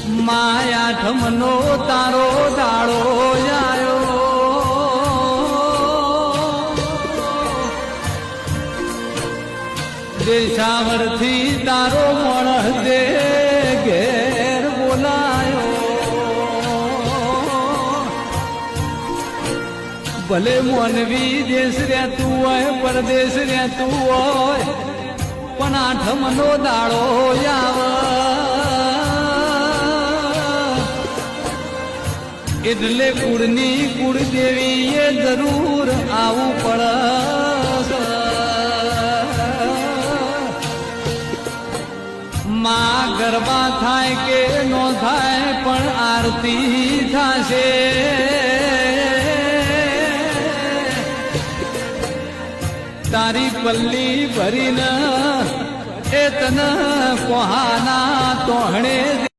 માયા ઠમનો તારો દાડો આવ્યો દેશાવરથી તારો મણ દે ઘેર બોલાયો ભલે મોનવી દેશ રહેતું હોય પરદેશ રહેતું હોય પણ આઠમનો દાડો આવે એટલે કુળની કુળદેવીએ જરૂર આવું પડે માં ગરબા થાય કે નો થાય પણ આરતી થશે તારી પલ્લી ભરીને એ તને કોહાના તોહણે